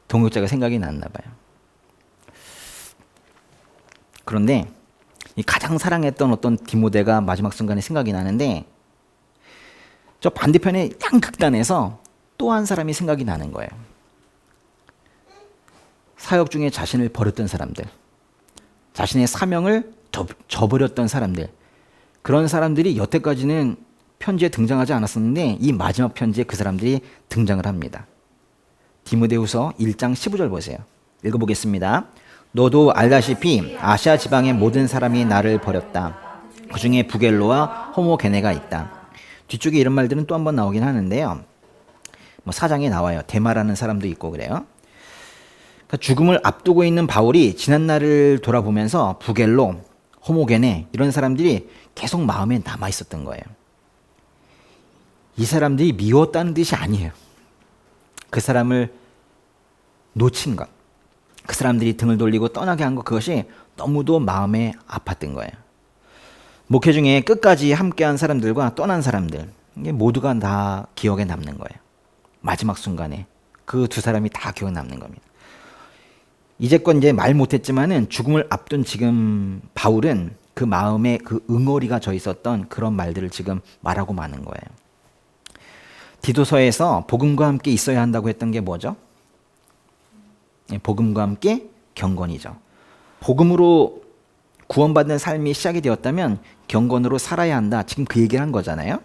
동역자가 생각이 났나 봐요. 그런데 이 가장 사랑했던 어떤 디모데가 마지막 순간에 생각이 나는데 저 반대편에 양극단에서 또 한 사람이 생각이 나는 거예요. 사역 중에 자신을 버렸던 사람들, 자신의 사명을 저버렸던 사람들, 그런 사람들이 여태까지는 편지에 등장하지 않았었는데 이 마지막 편지에 그 사람들이 등장을 합니다. 디모데후서 1장 15절 보세요. 읽어보겠습니다. 너도 알다시피 아시아 지방의 모든 사람이 나를 버렸다. 그 중에 부겔로와 호모게네가 있다. 뒤쪽에 이런 말들은 또 한 번 나오긴 하는데요. 뭐 사장에 나와요. 데마라는 사람도 있고 그래요. 그러니까 죽음을 앞두고 있는 바울이 지난 날을 돌아보면서 부겔로, 호모게네 이런 사람들이 계속 마음에 남아 있었던 거예요. 이 사람들이 미웠다는 뜻이 아니에요. 그 사람을 놓친 것, 그 사람들이 등을 돌리고 떠나게 한 것, 그것이 너무도 마음에 아팠던 거예요. 목회 중에 끝까지 함께한 사람들과 떠난 사람들, 이게 모두가 다 기억에 남는 거예요. 마지막 순간에 그 두 사람이 다 기억에 남는 겁니다. 이제껏 이제 말 못했지만은 죽음을 앞둔 지금 바울은 그 마음에 그 응어리가 져 있었던 그런 말들을 지금 말하고 마는 거예요. 디도서에서 복음과 함께 있어야 한다고 했던 게 뭐죠? 복음과 함께 경건이죠. 복음으로 구원받는 삶이 시작이 되었다면 경건으로 살아야 한다. 지금 그 얘기를 한 거잖아요.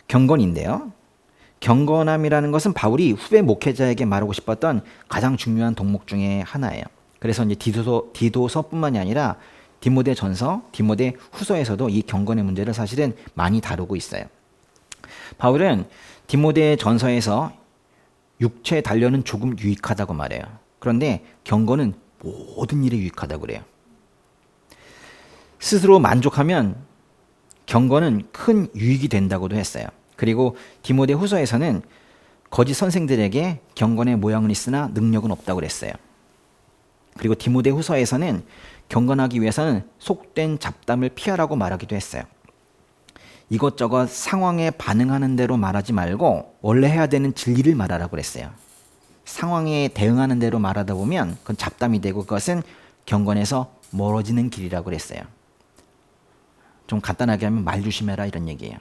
경건인데요. 경건함이라는 것은 바울이 후배 목회자에게 말하고 싶었던 가장 중요한 덕목 중에 하나예요. 그래서 이제 디도서뿐만이 아니라 디모데 전서, 디모데 후서에서도 이 경건의 문제를 사실은 많이 다루고 있어요. 바울은 디모데 전서에서 육체 단련은 조금 유익하다고 말해요. 그런데 경건은 모든 일에 유익하다고 그래요. 스스로 만족하면 경건은 큰 유익이 된다고도 했어요. 그리고 디모데 후서에서는 거짓 선생들에게 경건의 모양은 있으나 능력은 없다고 그랬어요. 그리고 디모데 후서에서는 경건하기 위해서는 속된 잡담을 피하라고 말하기도 했어요. 이것저것 상황에 반응하는 대로 말하지 말고 원래 해야 되는 진리를 말하라고 그랬어요. 상황에 대응하는 대로 말하다 보면 그건 잡담이 되고 그것은 경건에서 멀어지는 길이라고 그랬어요. 좀 간단하게 하면 말 조심해라 이런 얘기예요.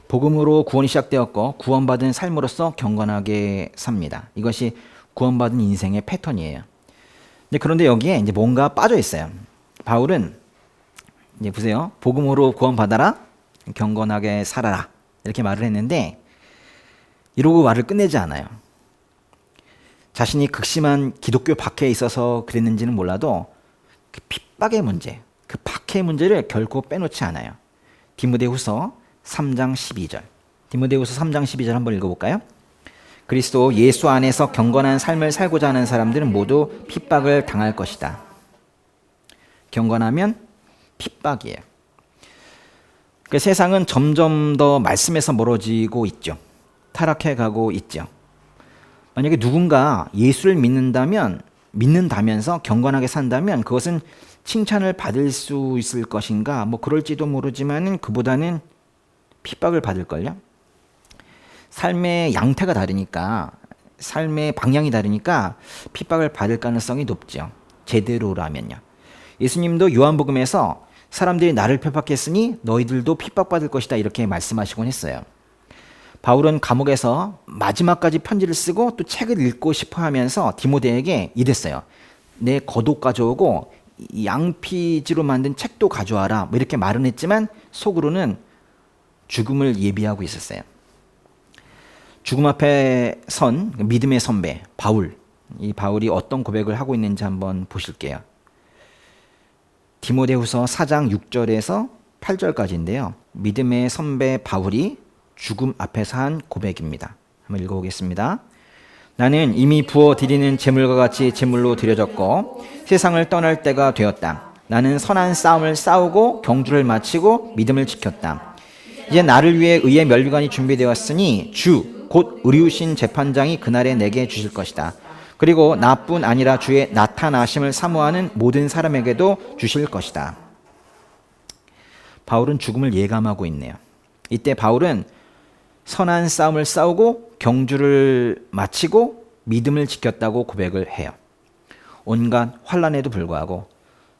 복음으로 구원이 시작되었고 구원받은 삶으로서 경건하게 삽니다. 이것이 구원받은 인생의 패턴이에요. 그런데 여기에 이제 뭔가 빠져 있어요. 바울은 이제 보세요. 복음으로 구원받아라, 경건하게 살아라 이렇게 말을 했는데 이러고 말을 끝내지 않아요. 자신이 극심한 기독교 박해에 있어서 그랬는지는 몰라도 그 핍박의 문제, 그 박해의 문제를 결코 빼놓지 않아요. 디모데후서 3장 12절. 디모데후서 3장 12절 한번 읽어볼까요? 그리스도 예수 안에서 경건한 삶을 살고자 하는 사람들은 모두 핍박을 당할 것이다. 경건하면 핍박이에요. 그 세상은 점점 더 말씀에서 멀어지고 있죠. 타락해 가고 있죠. 만약에 누군가 예수를 믿는다면서 경건하게 산다면 그것은 칭찬을 받을 수 있을 것인가? 뭐 그럴지도 모르지만은 그보다는 핍박을 받을걸요? 삶의 양태가 다르니까, 삶의 방향이 다르니까 핍박을 받을 가능성이 높죠. 제대로라면요. 예수님도 요한복음에서 사람들이 나를 핍박했으니 너희들도 핍박받을 것이다 이렇게 말씀하시곤 했어요. 바울은 감옥에서 마지막까지 편지를 쓰고 또 책을 읽고 싶어 하면서 디모데에게 이랬어요. 내 겉옷 가져오고 양피지로 만든 책도 가져와라 뭐 이렇게 말은 했지만 속으로는 죽음을 예비하고 있었어요. 죽음 앞에 선 믿음의 선배 바울, 이 바울이 어떤 고백을 하고 있는지 한번 보실게요. 디모데후서 4장 6절에서 8절까지인데요. 믿음의 선배 바울이 죽음 앞에서 한 고백입니다. 한번 읽어보겠습니다. 나는 이미 부어드리는 제물과 같이 제물로 드려졌고 세상을 떠날 때가 되었다. 나는 선한 싸움을 싸우고 경주를 마치고 믿음을 지켰다. 이제 나를 위해 의의 면류관이 준비되었으니 주 곧 의리우신 재판장이 그날에 내게 주실 것이다. 그리고 나뿐 아니라 주의 나타나심을 사모하는 모든 사람에게도 주실 것이다. 바울은 죽음을 예감하고 있네요. 이때 바울은 선한 싸움을 싸우고 경주를 마치고 믿음을 지켰다고 고백을 해요. 온갖 환난에도 불구하고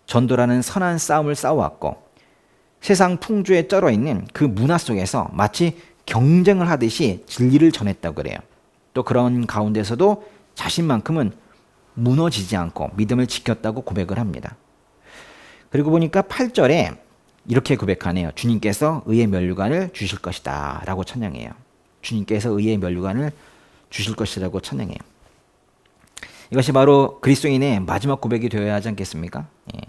전도라는 선한 싸움을 싸워왔고 세상 풍조에 쩔어 있는 그 문화 속에서 마치 경쟁을 하듯이 진리를 전했다고 그래요. 또 그런 가운데서도 자신만큼은 무너지지 않고 믿음을 지켰다고 고백을 합니다. 그리고 보니까 8절에 이렇게 고백하네요. 주님께서 의의 면류관을 주실 것이다 라고 찬양해요. 주님께서 의의 면류관을 주실 것이라고 찬양해요. 이것이 바로 그리스도인의 마지막 고백이 되어야 하지 않겠습니까? 예.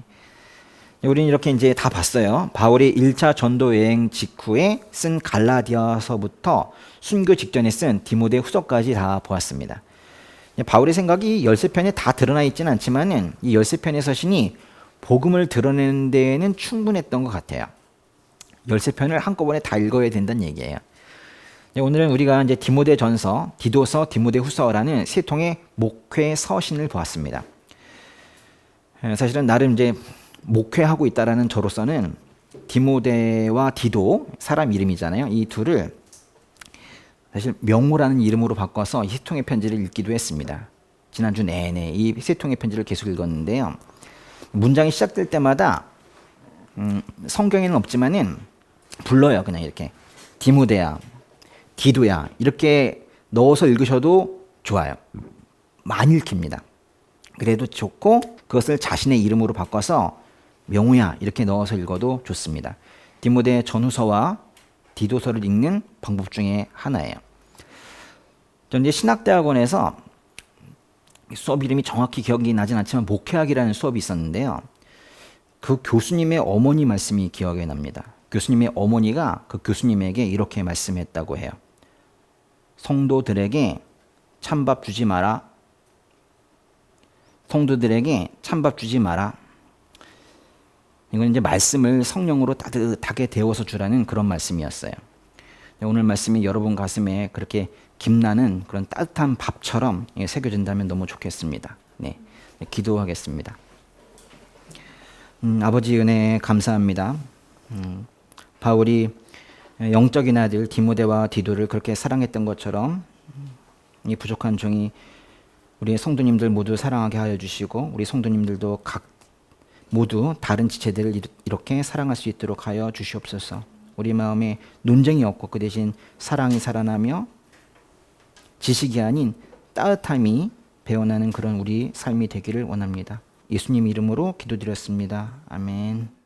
우리는 이렇게 이제 다 봤어요. 바울이 1차 전도 여행 직후에 쓴 갈라디아서부터 순교 직전에 쓴 디모데 후서까지 다 보았습니다. 바울의 생각이 13편에 다 드러나 있지는 않지만은 이 13편의 서신이 복음을 드러내는 데에는 충분했던 것 같아요. 13편을 한꺼번에 다 읽어야 된다는 얘기예요. 오늘은 우리가 이제 디모데 전서, 디도서, 디모데 후서라는 세 통의 목회 서신을 보았습니다. 사실은 나름 이제 목회하고 있다라는 저로서는 디모데와 디도, 사람 이름이잖아요. 이 둘을 사실 명호라는 이름으로 바꿔서 이 세 통의 편지를 읽기도 했습니다. 지난주 내내 이 세 통의 편지를 계속 읽었는데요. 문장이 시작될 때마다 성경에는 없지만은 불러요. 그냥 이렇게 디모데야, 디도야 이렇게 넣어서 읽으셔도 좋아요. 많이 읽힙니다. 그래도 좋고 그것을 자신의 이름으로 바꿔서 명호야 이렇게 넣어서 읽어도 좋습니다. 디모데 전후서와 디도서를 읽는 방법 중에 하나예요. 전 이제 신학대학원에서 수업 이름이 정확히 기억이 나진 않지만 목회학이라는 수업이 있었는데요. 그 교수님의 어머니 말씀이 기억에 납니다. 교수님의 어머니가 그 교수님에게 이렇게 말씀했다고 해요. 성도들에게 찬밥 주지 마라. 성도들에게 찬밥 주지 마라. 이건 이제 말씀을 성령으로 따뜻하게 데워서 주라는 그런 말씀이었어요. 오늘 말씀이 여러분 가슴에 그렇게 김나는 그런 따뜻한 밥처럼 새겨진다면 너무 좋겠습니다. 네, 기도하겠습니다. 아버지 은혜 감사합니다. 바울이 영적인 아들 디모데와 디도를 그렇게 사랑했던 것처럼 이 부족한 종이 우리의 성도님들 모두 사랑하게 하여 주시고 우리 성도님들도 각 모두 다른 지체들을 이렇게 사랑할 수 있도록 하여 주시옵소서. 우리 마음에 논쟁이 없고 그 대신 사랑이 살아나며 지식이 아닌 따뜻함이 배어나는 그런 우리 삶이 되기를 원합니다. 예수님 이름으로 기도드렸습니다. 아멘.